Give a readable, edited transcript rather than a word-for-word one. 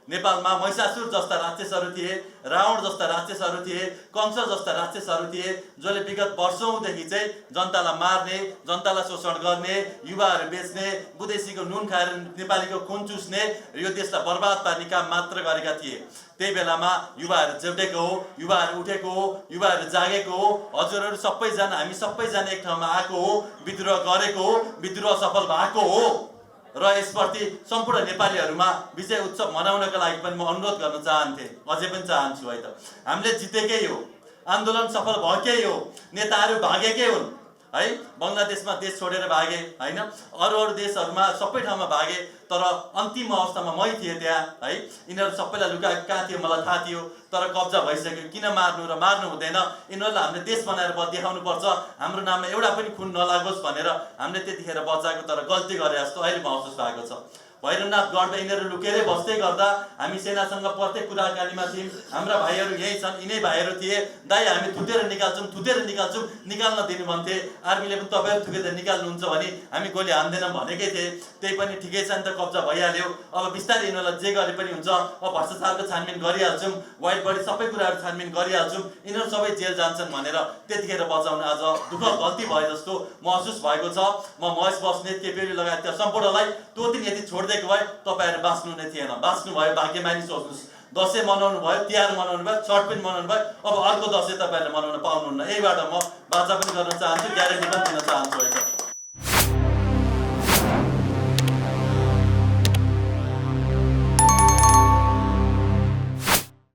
नेपालमा महिषासुर जस्ता राक्षसहरू थिए, रावण जस्ता राक्षसहरू थिए, कंस जस्ता राक्षसहरू थिए, जसले विगत वर्षौंदेखि चाहिँ जनतालाई मार्ने, जनतालाई शोषण गर्ने, युवाहरू बेच्ने, विदेशीको नुन खाएर नेपालीको खुन चुस्ने, यो देशलाई बर्बाद पार्ने काम मात्र गरेका थिए। त्यही बेलामा युवाहरू जोडेको हो, युवाहरू उठेको हो, युवाहरू जागेको हो, हजुरहरू सबैजना हामी सबैजना एक ठाउँमा आएको हो, विद्रोह गरेको हो, विद्रोह सफल भएको हो र यसप्रति सम्पूर्ण नेपालीहरूमा विजय उत्सव मनाउनका लागि पनि म अनुरोध गर्न चाहन्थे, अझै पनि चाहन्छु है त। हामीले जितेकै हो, आन्दोलन सफल भएकै हो, नेताहरू भागेकै हुन् है, बङ्गलादेशमा देश छोडेर भागे हैन, अरू देशहरूमा सबै ठाउँमा भागे, तर अन्तिम अवस्थामा मै थिएँ त्यहाँ है। यिनीहरू सबैलाई लुकाएको कहाँ थियो मलाई थाहा थियो, तर कब्जा भइसक्यो। किन मार्नु र मार्नु हुँदैन, यिनीहरूलाई हामीले देश बनाएर देखाउनु पर्छ, हाम्रो नाममा एउटा पनि खुन नलागोस् भनेर हामीले त्यतिखेर बचाएको, तर गल्ती गरे जस्तो अहिले महसुस भएको छ। भैरवनाथ गढमा यिनीहरू लुकेरै बस्दै गर्दा हामी सेनासँग प्रत्येक कुराकानीमा थियौँ, हाम्रा भाइहरू यहीँ छन्, यिनै भाइहरू थिए, दाइ हामी थुतेर निकाल्छौँ निकाल्न दिनु भन्थे। आर्मीले पनि तपाईँहरू थुकेर निकाल्नुहुन्छ भने हामी गोली हान्दैनौँ भनेकै थिए। त्यही पनि ठिकै छ नि त, कब्जा भइहाल्यो। अब बिस्तारै यिनीहरूलाई जे गरे पनि हुन्छ, अब भ्रष्टाचारको छानबिन गरिहाल्छौँ, वाइट बडी सबै कुराहरू छानबिन गरिहाल्छौँ, यिनीहरू सबै जेल जान्छन् भनेर त्यतिखेर बचाउन आज गल्ती भए जस्तो महसुस भएको छ। म महेश बस्नेत, केपी लगायतका सम्पूर्णलाई त्यो दिन यदि छोडिदिएको भए तपाईँहरू बाँच्नु नै थिएन। बाँच्नु भयो भाग्यमानी सोच्नुहोस्। दसैँ मनाउनु भयो, तिहार मनाउनु भयो, छठ पनि मनाउनु भयो, अब अर्को दसैँ तपाईँहरूले मनाउन पाउनुहुन्न। यहीबाट म बाचा पनि गर्न चाहन्छु, ग्यारेन्टी पनि दिन चाहन्छु है त।